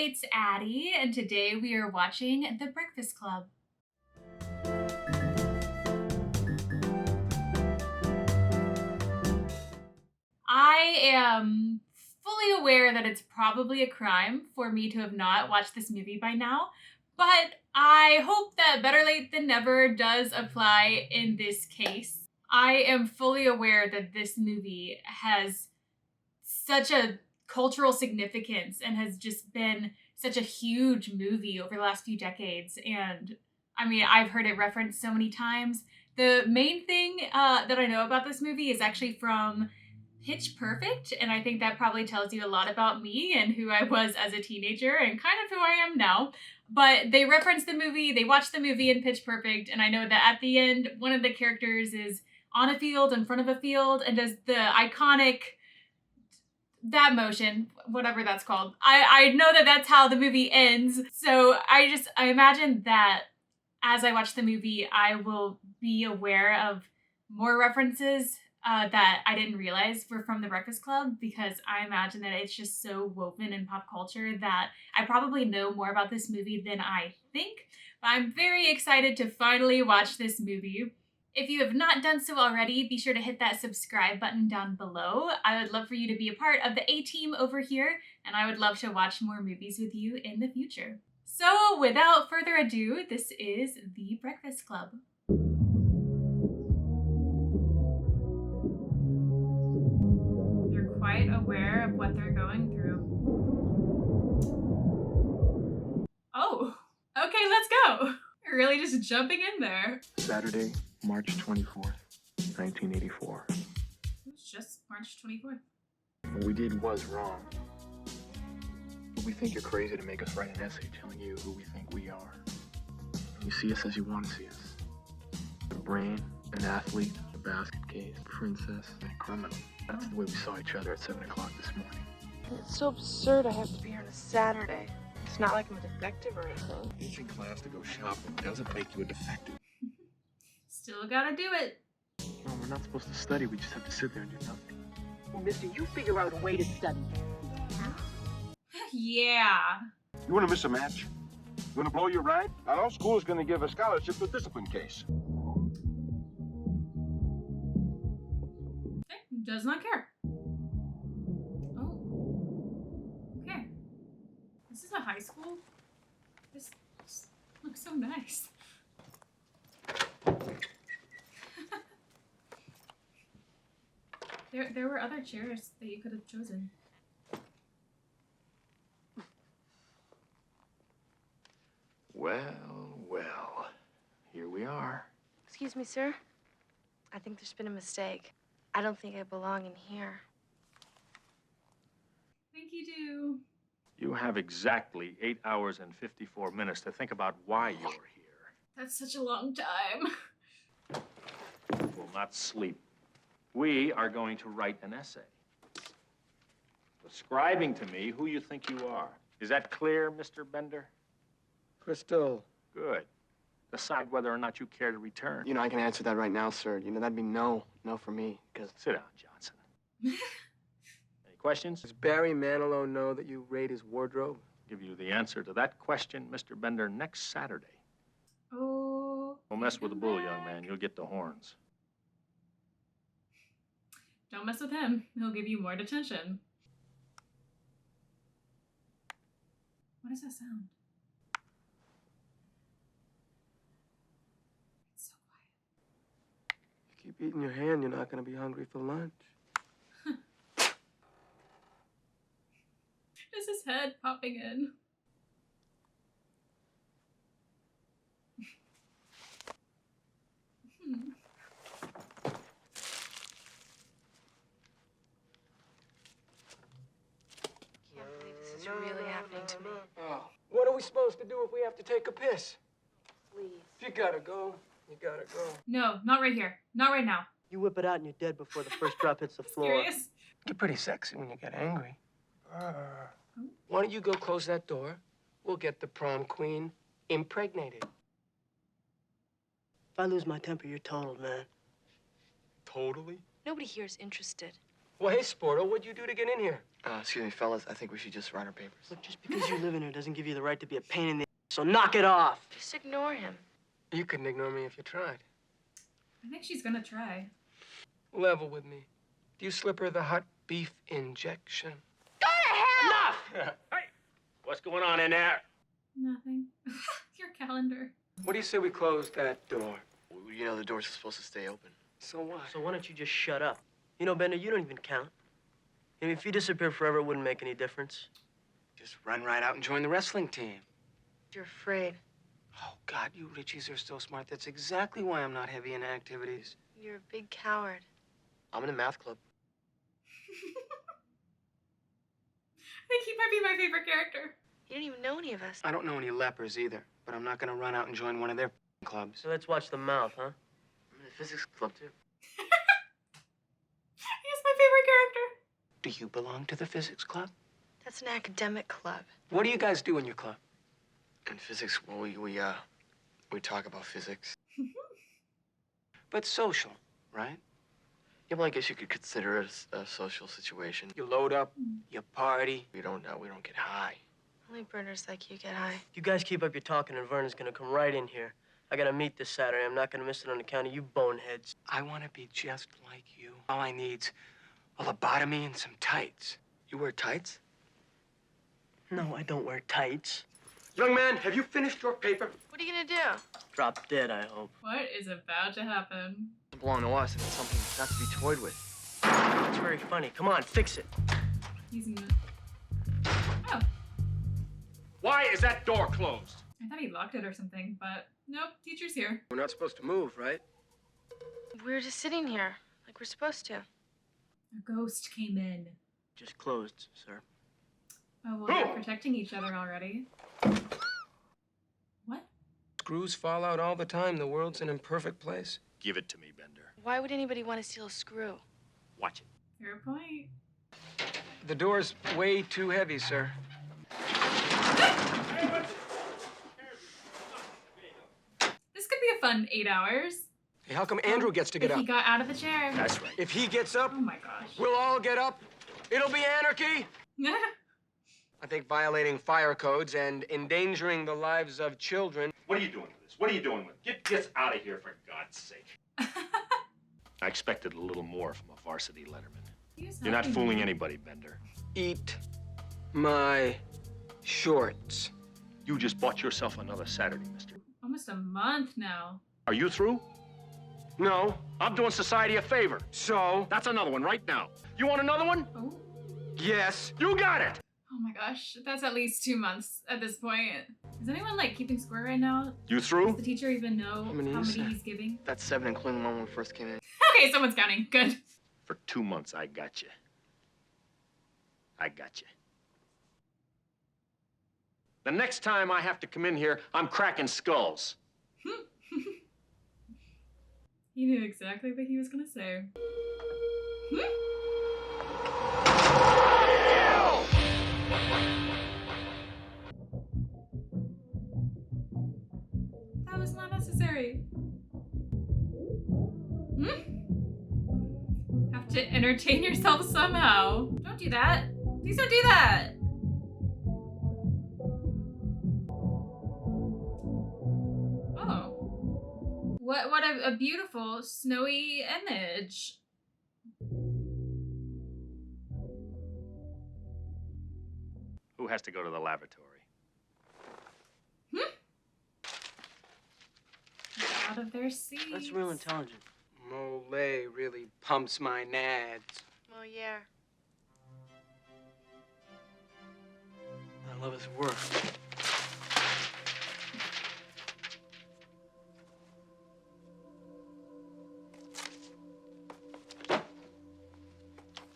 it's Addie, and today we are watching The Breakfast Club. I am fully aware that it's probably a crime for me to have not watched this movie by now, but I hope that better late than never does apply in this case. I am fully aware that this movie has such a cultural significance and has just been such a huge movie over the last few decades. And I mean, I've heard it referenced so many times. The main thing that I know about this movie is actually from Pitch Perfect, and I think that probably tells you a lot about me and who I was as a teenager and kind of who I am now. But they reference the movie, they watch the movie in Pitch Perfect, and I know that at the end, one of the characters is on a field in front of a field and does the iconic that motion, whatever that's called. I know that that's how the movie ends. So I imagine that as I watch the movie, I will be aware of more references that I didn't realize were from The Breakfast Club, because I imagine that it's just so woven in pop culture that I probably know more about this movie than I think. But I'm very excited to finally watch this movie. If you have not done so already, be sure to hit that subscribe button down below. I would love for you to be a part of the A-team over here, and I would love to watch more movies with you in the future. So without further ado, this is The Breakfast Club. You're quite aware of what they're going through. Oh, okay, let's go. You're really just jumping in there. Saturday, March 24th, 1984. It was just March 24th. What we did was wrong. But we think you're crazy to make us write an essay telling you who we think we are. You see us as you want to see us. A brain, an athlete, a basket case, a princess, and a criminal. That's the way we saw each other at 7 o'clock this morning. It's so absurd I have to be here on a Saturday. It's not like I'm a detective or anything. Teaching class to go shopping doesn't make you a defective. Still gotta do it. No, we're not supposed to study. We just have to sit there and do nothing. Well, mister, you figure out a way to study. Yeah. You want to miss a match? You want to blow your ride? Not all school's going to give a scholarship to a discipline case. Okay, does not care. Oh. Okay. This is a high school? This looks so nice. There were other chairs that you could have chosen. Well, well. Here we are. Excuse me, sir. I think there's been a mistake. I don't think I belong in here. I think you do. You have exactly 8 hours and 54 minutes to think about why you're here. That's such a long time. You will not sleep. We are going to write an essay describing to me who you think you are. Is that clear, Mr. Bender? Crystal. Good. Decide whether or not you care to return. You know, I can answer that right now, sir. You know, that'd be no for me, because... Sit down, Johnson. Any questions? Does Barry Manilow know that you raid his wardrobe? Give you the answer to that question, Mr. Bender, next Saturday. Oh. Don't mess with the bull, young man. You'll get the horns. Don't mess with him. He'll give you more detention. What does that sound? It's so quiet. You keep eating your hand, you're not going to be hungry for lunch. Just his head popping in. Can't believe this is really happening to me. Oh, what are we supposed to do if we have to take a piss? Please. If you gotta go, you gotta go. No, not right here. Not right now. You whip it out and you're dead before the first drop hits the floor. Serious? You're pretty sexy when you get angry. Why don't you go close that door? We'll get the prom queen impregnated. If I lose my temper, you're totaled, man. Totally? Nobody here is interested. Well, hey, Sporto, what'd you do to get in here? Excuse me, fellas. I think we should just write our papers. Look, just because you live in here doesn't give you the right to be a pain in the ass, so knock it off. Just ignore him. You couldn't ignore me if you tried. I think she's gonna try. Level with me. Do you slip her the hot beef injection? Go to hell! Enough! Hey, what's going on in there? Nothing. Your calendar. What do you say we close that door? Well, you know the doors are supposed to stay open. So what? So why don't you just shut up? You know, Bender, you don't even count. I mean, if you disappear forever, it wouldn't make any difference. Just run right out and join the wrestling team. You're afraid. Oh, God, you Richies are so smart. That's exactly why I'm not heavy in activities. You're a big coward. I'm in a math club. I think he might be my favorite character. You don't even know any of us. I don't know any lepers either, but I'm not gonna run out and join one of their clubs. So let's watch the mouth, huh? I'm in a physics club, too. He's my favorite character. Do you belong to the physics club? That's an academic club. What do you guys do in your club? In physics, well, we talk about physics. But social, right? Yeah, well, I guess you could consider it a social situation. You load up, you party. We don't get high. Only burners like you get high. You guys keep up your talking, and Vernon's gonna come right in here. I got a meet this Saturday. I'm not gonna miss it on account of you boneheads. I want to be just like you. All I need's a lobotomy and some tights. You wear tights? No, I don't wear tights. Young man, have you finished your paper? What are you gonna do? Drop dead, I hope. What is about to happen? It doesn't belong to us, and it's something not to be toyed with. It's very funny. Come on, fix it. He's in the... Oh, Why is that door closed? I thought he locked it or something, but nope, teacher's here. We're not supposed to move, right? We're just sitting here, like we're supposed to. A ghost came in. Just closed, sir. Oh, well, they're protecting each other already. What? Screws fall out all the time. The world's an imperfect place. Give it to me, Bender. Why would anybody want to steal a screw? Watch it. Fair point. The door's way too heavy, sir. This could be a fun 8 hours. Hey, how come Andrew gets to get If up? he got out of the chair. That's right. If he gets up, Oh my gosh. we'll all get up. It'll be anarchy. I think violating fire codes and endangering the lives of children. What are you doing with this? What are you doing with it? Get this out of here, for God's sake. I expected a little more from a varsity letterman. You're not fooling anybody, Bender. Eat my shorts. You just bought yourself another Saturday, mister. Almost a month now. Are you through? No. I'm doing society a favor. So? That's another one right now. You want another one? Oh. Yes. You got it! Oh my gosh, that's at least 2 months at this point. Is anyone like keeping score right now? You Does through? the teacher even know How many how is many that? he's giving? That's 7, including the one when we first came in. Okay, someone's counting. Good. For 2 months, I got you. I got you. The next time I have to come in here, I'm cracking skulls. He knew exactly what he was gonna say. That was not necessary. Have to entertain yourself somehow. Don't do that. Please don't do that. Oh. What a beautiful snowy image. Who has to go to the lavatory? Get out of their seats. That's real intelligent. Mole really pumps my nads. Oh, yeah. I love his work.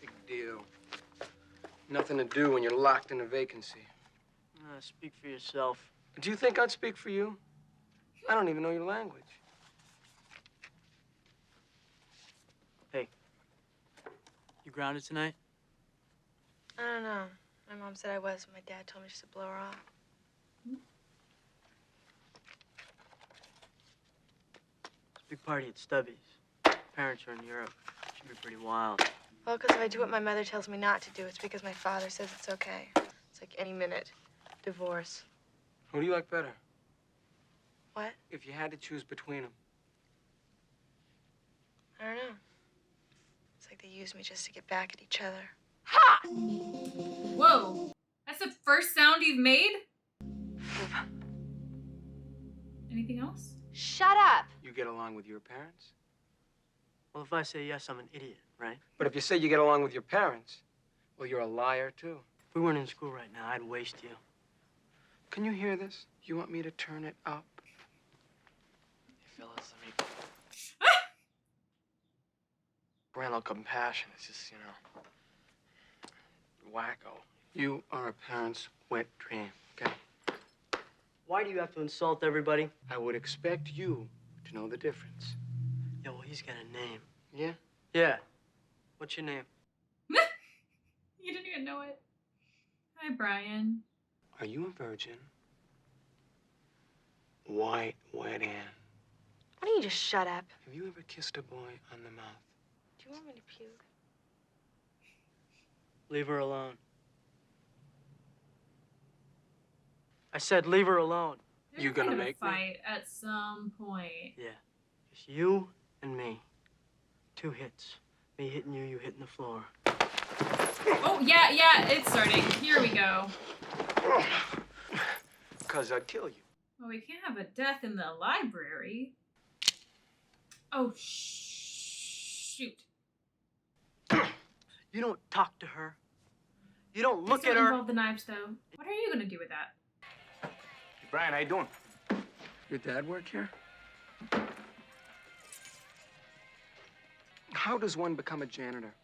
Big deal. Nothing to do when you're locked in a vacancy. Speak for yourself. Do you think I'd speak for you? I don't even know your language. Hey, you grounded tonight? I don't know. My mom said I was, but my dad told me just to blow her off. It's a big party at Stubby's. Parents are in Europe. Should be pretty wild. Well, because if I do what my mother tells me not to do, it's because my father says it's okay. It's like any minute. Divorce. Who do you like better? What? If you had to choose between them. I don't know. It's like they use me just to get back at each other. Ha! Whoa. That's the first sound you've made? Anything else? Shut up! You get along with your parents? Well, if I say yes, I'm an idiot, right? But if you say you get along with your parents, well, you're a liar, too. If we weren't in school right now, I'd waste you. Can you hear this? You want me to turn it up? Hey, fellas, parental compassion is just, wacko. You are a parent's wet dream, okay? Why do you have to insult everybody? I would expect you to know the difference. Yo, well, he's got a name. Yeah? Yeah. What's your name? You didn't even know it. Hi, Brian. Are you a virgin? White wet Ann. Why don't you just shut up? Have you ever kissed a boy on the mouth? Do you want me to puke? Leave her alone. I said leave her alone. They're You gonna gonna make me? fight at some point. Yeah. Just you and me. 2 hits. Me hitting you, you hitting the floor. Oh, yeah, it's starting. Here we go. 'Cause I'd kill you. Well, we can't have a death in the library. Oh, shoot. You don't talk to her. You don't look Still at her. involve the knives, though. What are you gonna do with that? Hey, Brian, how you doing? Your dad work here? How does one become a janitor?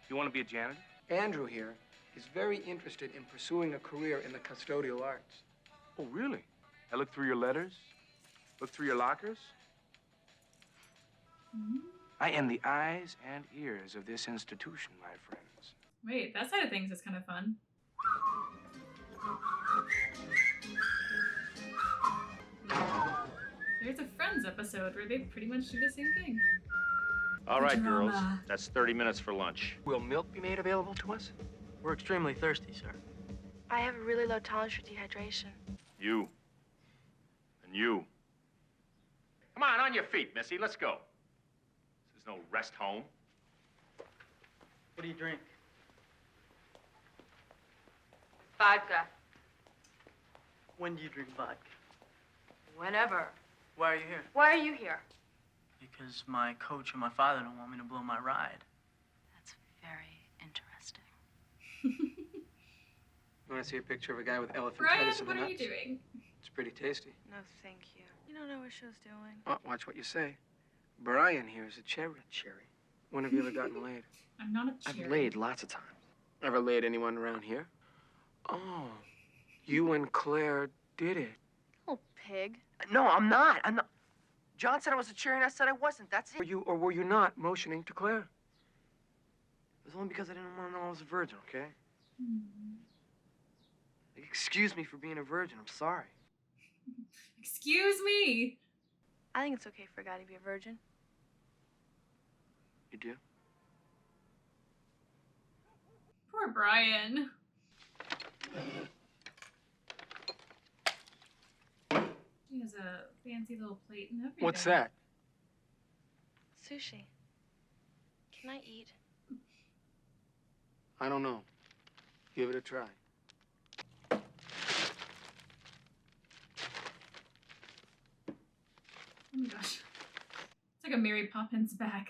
You want to be a janitor? Andrew here is very interested in pursuing a career in the custodial arts. Oh, really? I looked through your letters, looked through your lockers. I am the eyes and ears of this institution, my friends. Wait, that side of things is kind of fun. There's a Friends episode where they pretty much do the same thing. All right, Drama. girls. That's 30 minutes for lunch. Will milk be made available to us? We're extremely thirsty, sir. I have a really low tolerance for dehydration. You. And you. Come on your feet, Missy. Let's go. This is no rest home. What do you drink? Vodka. When do you drink vodka? Whenever. Why are you here? Why are you here? Because my coach and my father don't want me to blow my ride. That's very interesting. You want to see a picture of a guy with Brian, elephantitis of the what are you nuts? doing? It's pretty tasty. No, thank you. You don't know what show's doing. Oh, watch what you say. Brian here is a cherry. Cherry. When have you ever gotten laid? I'm not a cherry. I've laid lots of times. Ever laid anyone around here? Oh, you and Claire did it. Oh, pig. No, I'm not. I'm not. John said I was a cherry and I said I wasn't. That's it. Were you or were you not motioning to Claire? It was only because I didn't want to know I was a virgin, okay? Hmm. Excuse me for being a virgin. I'm sorry. Excuse me. I think it's okay for a guy to be a virgin. You do? Poor Brian. He has a fancy little plate and everything. What's that? Sushi. Can I eat? I don't know. Give it a try. Oh my gosh. It's like a Mary Poppins bag.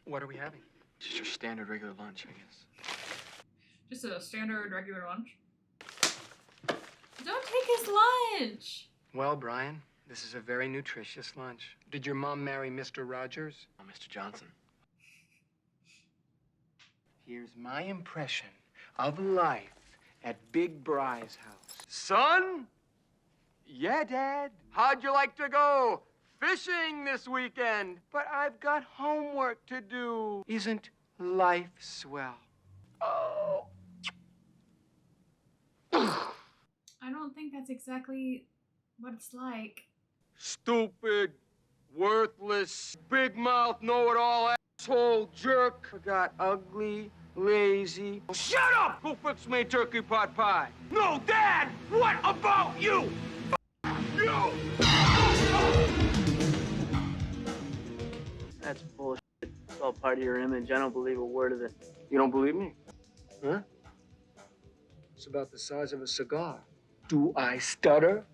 What are we having? Just your standard regular lunch, I guess. Just a standard regular lunch. Don't take his lunch. Well, Brian, this is a very nutritious lunch. Did your mom marry Mr. Rogers? Oh, Mr. Johnson. Here's my impression of life at Big Bry's house. Son, Yeah, Dad. How'd you like to go fishing this weekend? But I've got homework to do. Isn't life swell? Oh. I don't think that's exactly what it's like. Stupid, worthless, big mouth, know-it-all asshole jerk. Forgot ugly, lazy. Oh, shut up! Go fix me a turkey pot pie. No, Dad! What about you? You! That's bullshit. It's all part of your image. I don't believe a word of it. You don't believe me? Huh? It's about the size of a cigar. Do I stutter?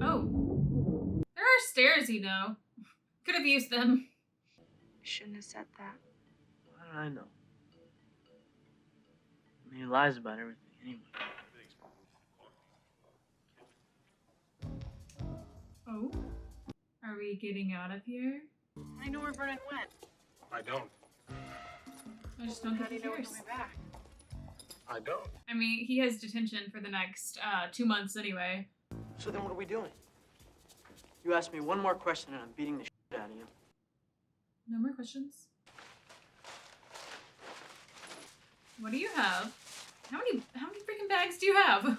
Oh. There are stairs, you know. Could have used them. Shouldn't have said that. How did I know? I mean, he lies about everything anyway. Oh. Are we getting out of here? I know where Vernon went. I don't. I just don't How think do he you know cares. he'll be back? I don't. I mean, he has detention for the next 2 months anyway. So then what are we doing? You ask me one more question and I'm beating the shit out of you. No more questions. What do you have? How many freaking bags do you have?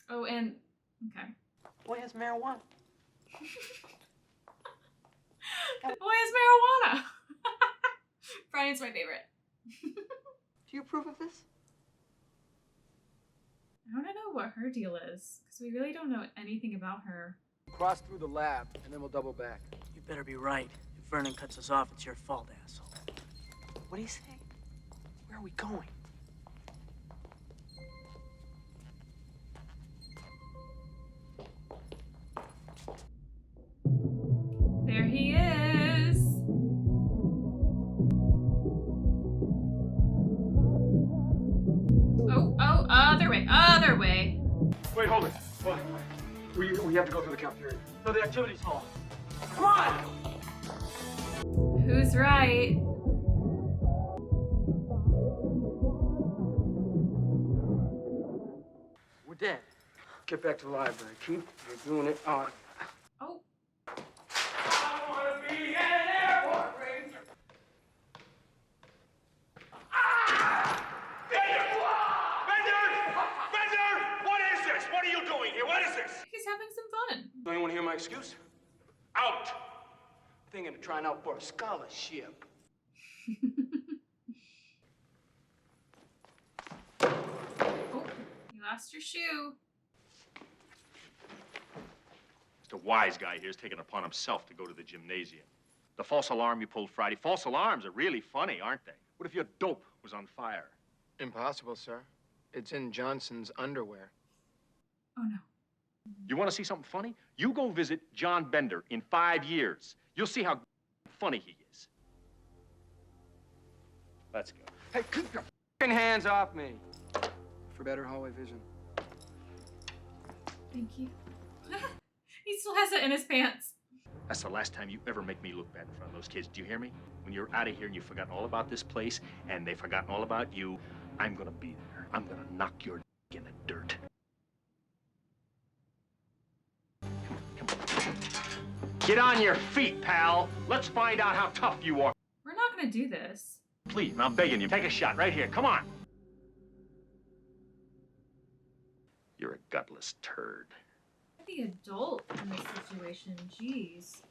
Oh, and okay. Boy has marijuana. The boy has marijuana. Brian's my favorite. Do you approve of this? I want to know what her deal is, because we really don't know anything about her. Cross through the lab, and then we'll double back. You better be right. If Vernon cuts us off, it's your fault, asshole. What do you say? Where are we going? There he is. Oh, other way, other way. Wait, hold it. What? We have to go through the cafeteria. No, the activities hall. Come on! Who's right? We're dead. Get back to the library. Keep doing it on. Oh. I want to be an airport ranger. Bender! What is this? What are you doing here? What is this? He's having some fun. Don't you want to hear my excuse? Out! Thinking of trying out for a scholarship. Oh, you lost your shoe. Mr. Wise Guy here's taken upon himself to go to the gymnasium. The false alarm you pulled Friday. False alarms are really funny, aren't they? What if your dope was on fire? Impossible, sir. It's in Johnson's underwear. Oh no. You want to see something funny? You go visit John Bender in 5 years. You'll see how funny he is. Let's go. Hey, keep your f***ing hands off me. For better hallway vision. Thank you. He still has it in his pants. That's the last time you ever make me look bad in front of those kids. Do you hear me? When you're out of here and you've forgotten all about this place and they've forgotten all about you, I'm gonna be there. I'm gonna knock your in the dirt. Come on. Get on your feet, pal. Let's find out how tough you are. We're not gonna do this. Please, I'm begging you. Take a shot right here. Come on. You're a gutless turd. The adult in this situation, jeez.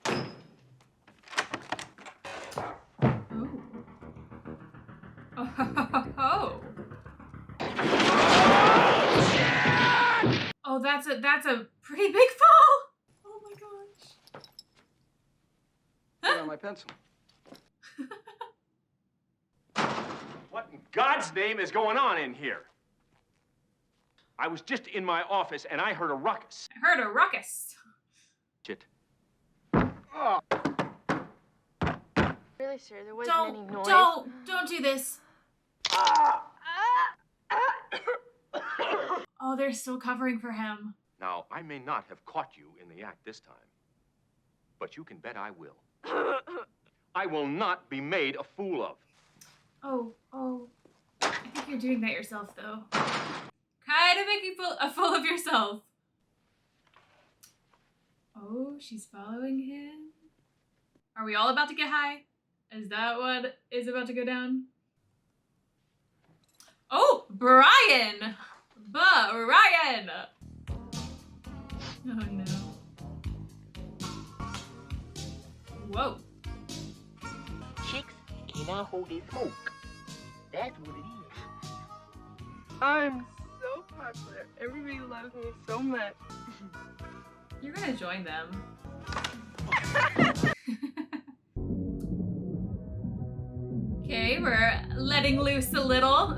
Oh. Oh, that's a pretty big fall. Oh my gosh. Put on my pencil. What in God's name is going on in here? I was just in my office and I heard a ruckus. I heard a ruckus. Shit. Oh. Really, sir, there wasn't any noise. Don't do this. Oh, they're still covering for him. Now, I may not have caught you in the act this time, but you can bet I will. I will not be made a fool of. Oh. I think think you're doing that yourself, though. Kind of making a fool of yourself. Oh, she's following him. Are we all about to get high? Is that what is about to go down? Oh, Brian! Brian! Oh no. Whoa. Chicks cannot hold their smoke. That's what it is. I'm so popular. Everybody loves me so much. You're gonna join them. Okay, we're letting loose a little.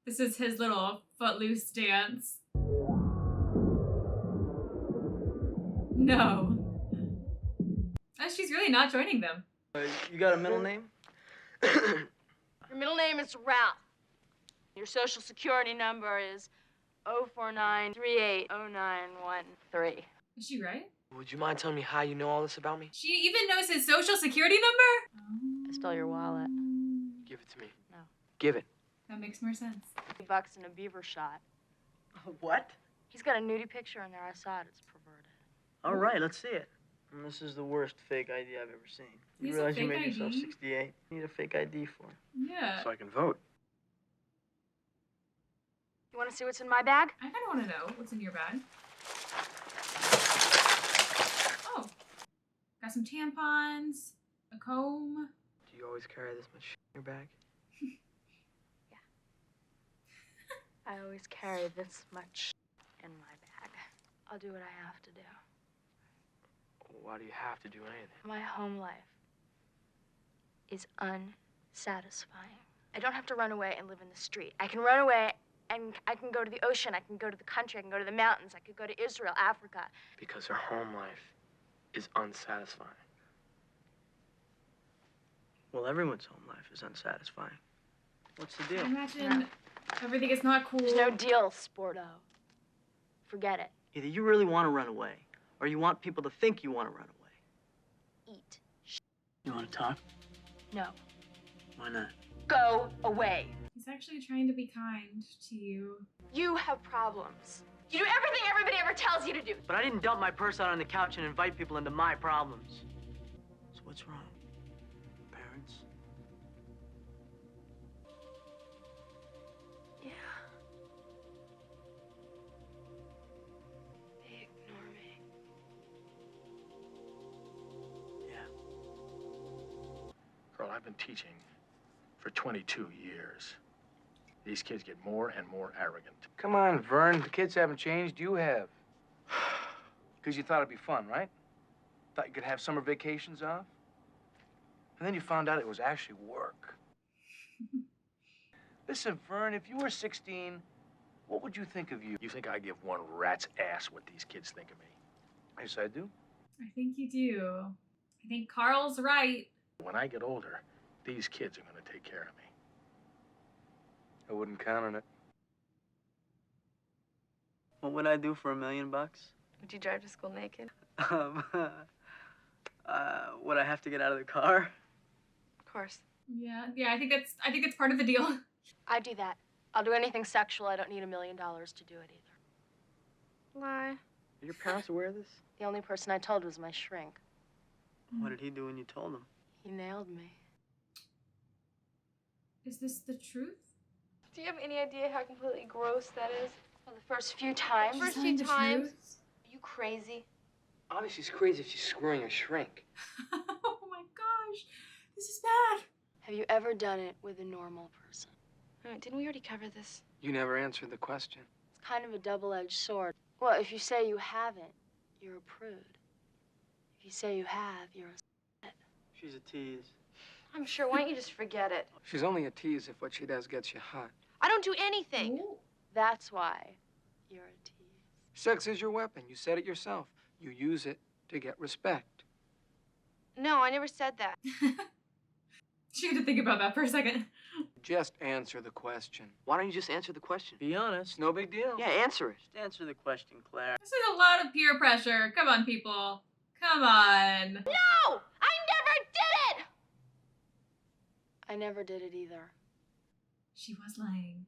This is his little footloose dance. No. Oh, she's really not joining them. You got a middle name? Your middle name is Ralph. Your social security number is 049380913. Is she right? Would you mind telling me how you know all this about me? She even knows his social security number? I stole your wallet. Give it to me. No. Give it. That makes more sense. $50 and a beaver shot. What? He's got a nudie picture in there. I saw it. It's perverted. All right, let's see it. And this is the worst fake ID I've ever seen. You He's a realize you fake made yourself ID? 68? You need a fake ID for it. Yeah. So I can vote. You want to see what's in my bag? I kind of want to know what's in your bag. Oh. Got some tampons, a comb. Do you always carry this much in your bag? I always carry this much in my bag. I'll do what I have to do. Why do you have to do anything? My home life is unsatisfying. I don't have to run away and live in the street. I can run away and I can go to the ocean. I can go to the country. I can go to the mountains. I could go to Israel, Africa. Because her home life is unsatisfying. Well, everyone's home life is unsatisfying. What's the I deal? imagine everything is not cool. There's no deal, Sporto. Forget it. Either you really want to run away, or you want people to think you want to run away. Eat. You want to talk? No. Why not? Go away. He's actually trying to be kind to you. You have problems. You do everything everybody ever tells you to do. But I didn't dump my purse out on the couch and invite people into my problems. So what's wrong? Parents? Yeah. They ignore me. Yeah. Girl, I've been teaching for 22 years. These kids get more and more arrogant. Come on, Vern. The kids haven't changed. You have. Because you thought it'd be fun, right? Thought you could have summer vacations off? And then you found out it was actually work. Listen, Vern, if you were 16, what would you think of you? You think I give one rat's ass what these kids think of me? Yes, I do. I think you do. I think Carl's right. When I get older, these kids are going to take care of me. I wouldn't count on it. What would I do for $1 million? Would you drive to school naked? Would I have to get out of the car? Of course. Yeah, I think it's part of the deal. I'd do that. I'll do anything sexual. I don't need $1 million to do it either. Lie. Are your parents aware of this? The only person I told was my shrink. What did he do when you told him? He nailed me. Is this the truth? Do you have any idea how completely gross that is? Well, the first few times. She's telling the truth? Are you crazy? Obviously, she's crazy if she's screwing a shrink. Oh my gosh, this is bad. Have you ever done it with a normal person? Didn't we already cover this? You never answered the question. It's kind of a double-edged sword. Well, if you say you haven't, you're a prude. If you say you have, you're a slut. She's a tease. I'm sure. Why don't you just forget it? She's only a tease if what she does gets you hot. I don't do anything. Ooh. That's why you're a tease. Sex is your weapon. You said it yourself. You use it to get respect. No, I never said that. She had to think about that for a second. Just answer the question. Why don't you just answer the question? Be honest. It's no big deal. Yeah, answer it. Just answer the question, Claire. This is a lot of peer pressure. Come on, people. Come on. No! I never did it! I never did it either. She was lying.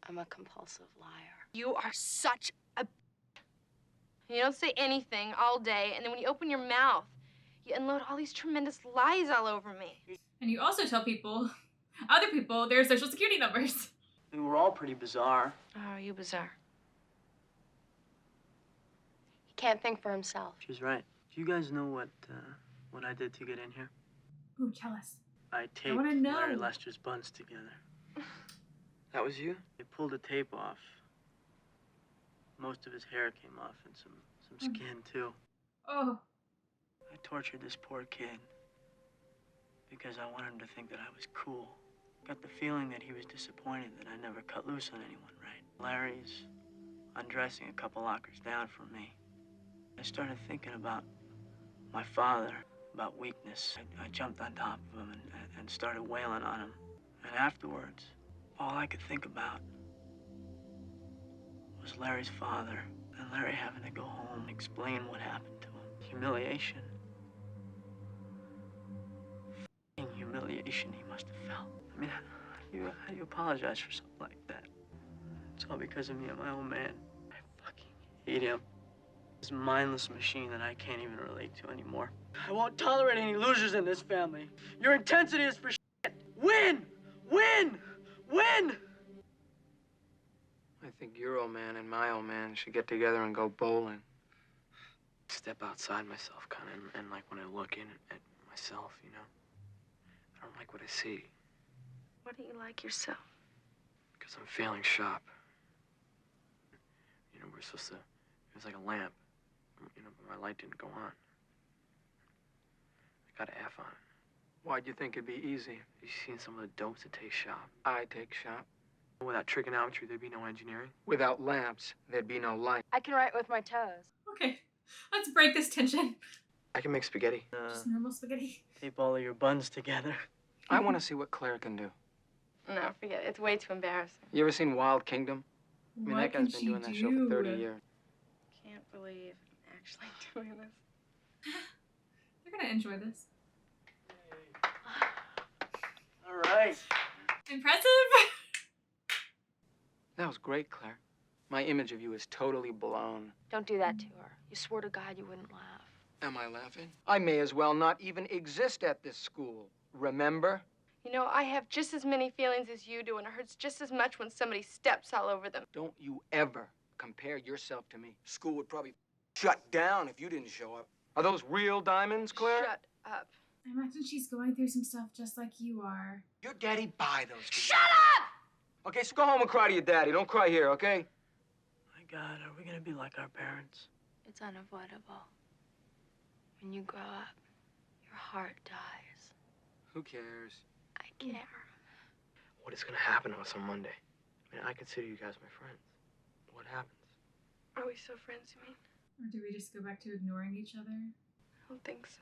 I'm a compulsive liar. You are such a... You don't say anything all day, and then when you open your mouth, you unload all these tremendous lies all over me. And you also tell people, other people, their social security numbers. We were all pretty bizarre. Oh, are you bizarre? He can't think for himself. She's right. Do you guys know what I did to get in here? Ooh, tell us. I taped wanna know. Larry Lester's buns together. That was you? They pulled the tape off. Most of his hair came off and some skin, too. Oh. I tortured this poor kid because I wanted him to think that I was cool. Got the feeling that he was disappointed that I never cut loose on anyone, right? Larry's undressing a couple lockers down from me. I started thinking about my father, about weakness. I jumped on top of him and started wailing on him. And afterwards, all I could think about was Larry's father and Larry having to go home and explain what happened to him. Humiliation. F***ing humiliation he must have felt. I mean, how do you apologize for something like that? It's all because of me and my old man. I fucking hate him. This mindless machine that I can't even relate to anymore. I won't tolerate any losers in this family. Your intensity is for shit. Win! Win! Win! I think your old man and my old man should get together and go bowling. Step outside myself, kind of, and like when I look in at myself, you know, I don't like what I see. Why don't you like yourself? Because I'm failing shop. You know, we're supposed to, it was like a lamp. You know, but my light didn't go on. I got an F on it. Why'd you think it'd be easy? You seen some of the dopes that take shop? I take shop. Without trigonometry, there'd be no engineering. Without lamps, there'd be no light. I can write with my toes. Okay. Let's break this tension. I can make spaghetti. Just normal spaghetti. Tape all of your buns together. I want to see what Claire can do. No, forget it. It's way too embarrassing. You ever seen Wild Kingdom? I mean, What that can guy's been she doing that show for 30 do? years. Can't believe I'm actually doing this. You're gonna enjoy this. All right. Impressive? That was great, Claire. My image of you is totally blown. Don't do that to her. You swore to God you wouldn't laugh. Am I laughing? I may as well not even exist at this school. Remember? You know, I have just as many feelings as you do, and it hurts just as much when somebody steps all over them. Don't you ever compare yourself to me. School would probably shut down if you didn't show up. Are those real diamonds, Claire? Shut up. I imagine she's going through some stuff just like you are. Your daddy buy those. Shut up! Okay, so go home and cry to your daddy. Don't cry here, okay? My God, are we gonna be like our parents? It's unavoidable. When you grow up, your heart dies. Who cares? I care. What is gonna happen to us on Monday? I mean, I consider you guys my friends. What happens? Are we still friends, you mean? Or do we just go back to ignoring each other? I don't think so.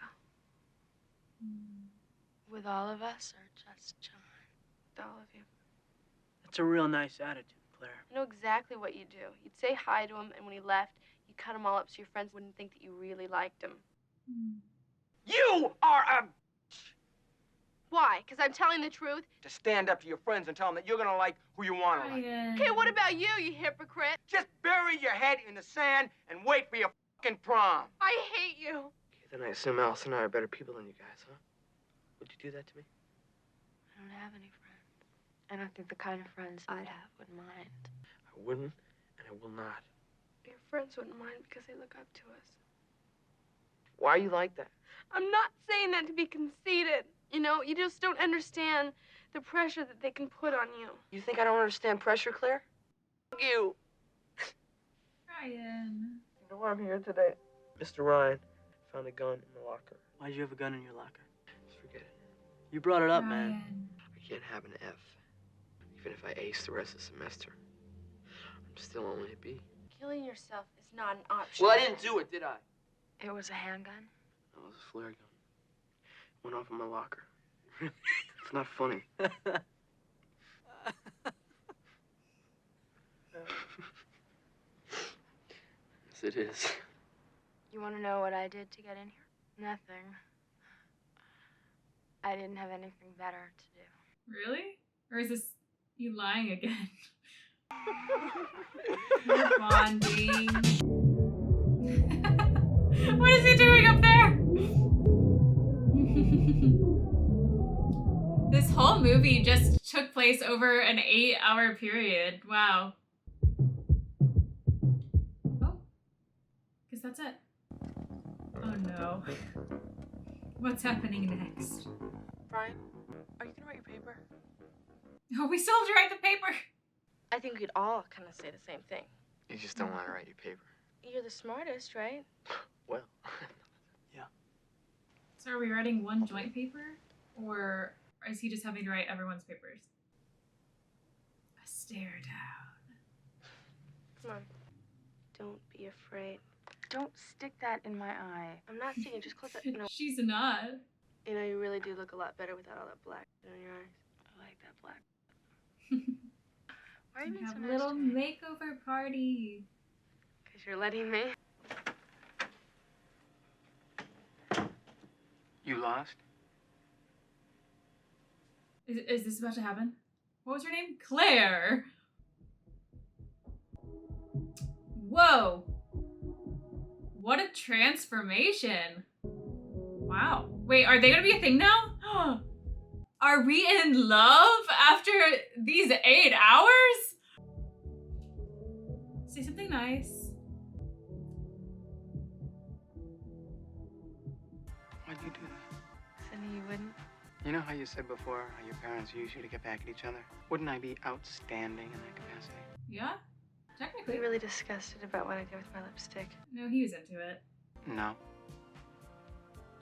With all of us, or just John? With all of you. That's a real nice attitude, Claire. I know exactly what you do. You'd say hi to him, and when he left, you cut him all up so your friends wouldn't think that you really liked him. You are a... Why? Because I'm telling the truth? To stand up to your friends and tell them that you're gonna like who you want to like. Ryan. Okay, what about you, you hypocrite? Just bury your head in the sand and wait for your fucking prom. I hate you. Okay, then I assume Alice and I are better people than you guys, huh? Would you do that to me? I don't have any friends. I don't think the kind of friends I'd have would mind. I wouldn't, and I will not. Your friends wouldn't mind because they look up to us. Why are you like that? I'm not saying that to be conceited. You know, you just don't understand the pressure that they can put on you. You think I don't understand pressure, Claire? You. Ryan. You know why I'm here today? Mr. Ryan found a gun in the locker. Why'd you have a gun in your locker? Just forget it. You brought it up, Ryan. man. I can't have an F. Even if I ace the rest of the semester. I'm still only a B. Killing yourself is not an option. Well, I didn't do it, did I? It was a handgun? That was a flare gun. Went off in my locker. It's not funny. Yes, it is. You want to know what I did to get in here? Nothing. I didn't have anything better to do. Really? Or is this you lying again? We're bonding. What is he doing up there? This whole movie just took place over an 8-hour period. Wow. Oh. Guess that's it. Oh no. What's happening next? Brian, are you gonna write your paper? Oh, we still have to write the paper. I think we'd all kind of say the same thing. You just don't want to write your paper. You're the smartest, right? Well. So are we writing one joint paper? Or is he just having to write everyone's papers? A stare down. Come on. Don't be afraid. Don't stick that in my eye. I'm not seeing it. Just close that. No. She's not. You know, you really do look a lot better without all that black in your eyes. I like that black. Why are you being so Have a nice little to me? makeover party. Because you're letting me. You lost? Is this about to happen? What was her name? Claire. Whoa. What a transformation. Wow. Wait, are they gonna be a thing now? Are we in love after these 8 hours? Say something nice. Why'd you do that? Said you wouldn't. You know how you said before how your parents used you to get back at each other? Wouldn't I be outstanding in that capacity? Yeah? Technically. You're really disgusted about what I did with my lipstick. No, he was into it. No.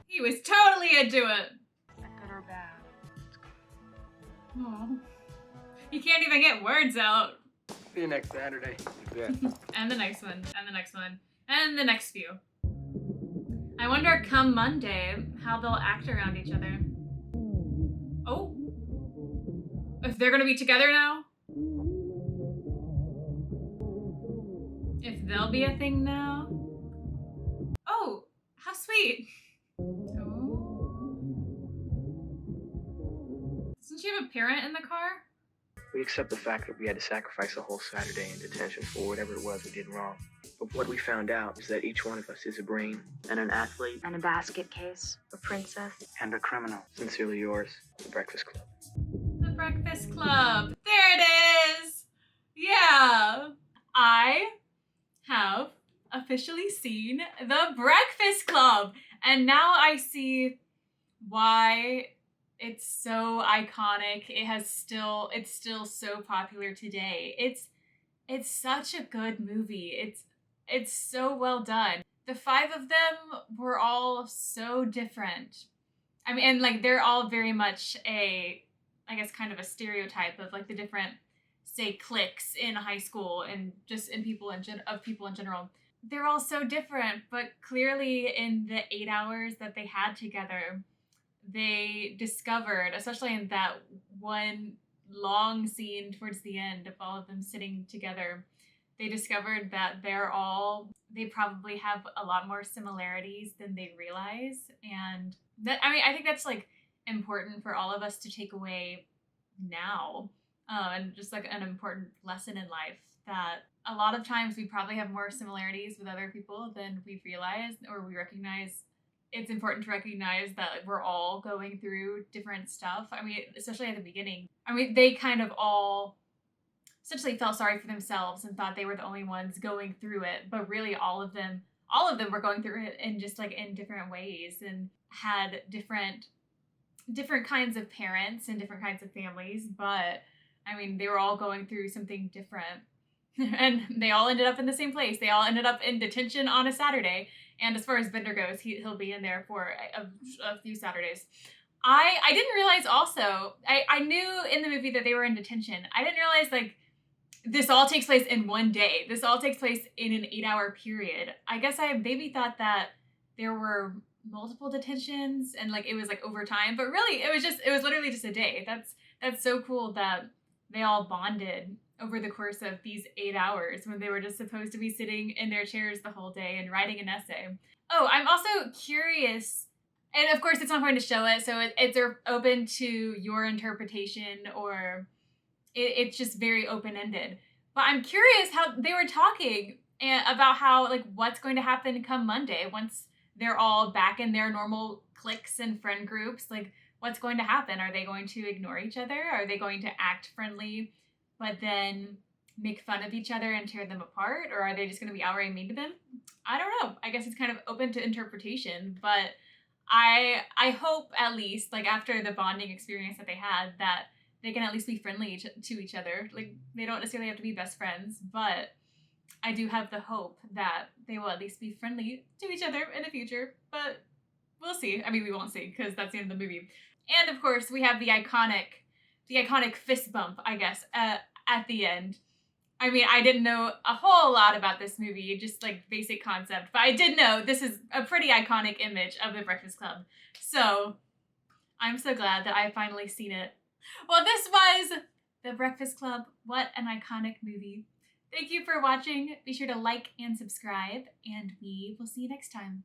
He was totally into it. Is that good or bad? Oh. He can't even get words out. See you next Saturday. Yeah. And the next one, and the next one, and the next few. I wonder come Monday how they'll act around each other. Oh. If they're gonna be together now? If they'll be a thing now? Oh, how sweet. Oh. Doesn't she have a parent in the car? We accept the fact that we had to sacrifice a whole Saturday in detention for whatever it was we did wrong. But what we found out is that each one of us is a brain and an athlete And a basket case. A princess. And a criminal. Sincerely yours, The Breakfast Club. The Breakfast Club. There it is. Yeah. I have officially seen The Breakfast Club. And now I see why it's so iconic. It's still so popular today. It's such a good movie. It's so well done. The 5 of them were all so different. I mean, and like they're all very much I guess kind of a stereotype of like the different, say, cliques in high school and just in people in general. They're all so different, but clearly in the 8 hours that they had together, they discovered, especially in that one long scene towards the end of all of them sitting together, they discovered that they probably have a lot more similarities than they realize. And that, I mean, I think that's like important for all of us to take away now. And just like an important lesson in life, that a lot of times we probably have more similarities with other people than we realize or we recognize. It's important to recognize that we're all going through different stuff. I mean, especially at the beginning. I mean, they kind of all essentially felt sorry for themselves and thought they were the only ones going through it. But really all of them were going through it in just like in different ways and had different kinds of parents and different kinds of families. But I mean, they were all going through something different. And they all ended up in the same place. They all ended up in detention on a Saturday. And as far as Bender goes, he'll be in there for a few Saturdays. I didn't realize also, I knew in the movie that they were in detention. I didn't realize like this all takes place in one day. This all takes place in an 8-hour period. I guess I maybe thought that there were multiple detentions and like it was like over time, but really it was literally just a day. That's so cool that they all bonded over the course of these 8 hours when they were just supposed to be sitting in their chairs the whole day and writing an essay. Oh, I'm also curious, and of course it's not going to show it, so it's open to your interpretation, or it's just very open-ended. But I'm curious how they were talking about how, like, what's going to happen come Monday once they're all back in their normal cliques and friend groups. Like, what's going to happen? Are they going to ignore each other? Are they going to act friendly, but then make fun of each other and tear them apart? Or are they just going to be outright mean to them? I don't know. I guess it's kind of open to interpretation, but I hope, at least, like, after the bonding experience that they had, that they can at least be friendly to each other. Like, they don't necessarily have to be best friends, but I do have the hope that they will at least be friendly to each other in the future, but we'll see. I mean, we won't see, because that's the end of the movie. And of course, we have the iconic fist bump, I guess, at the end. I mean, I didn't know a whole lot about this movie, just like basic concept, but I did know this is a pretty iconic image of the Breakfast Club. So I'm so glad that I've finally seen it. Well, this was The Breakfast Club. What an iconic movie. Thank you for watching. Be sure to like and subscribe, and we will see you next time.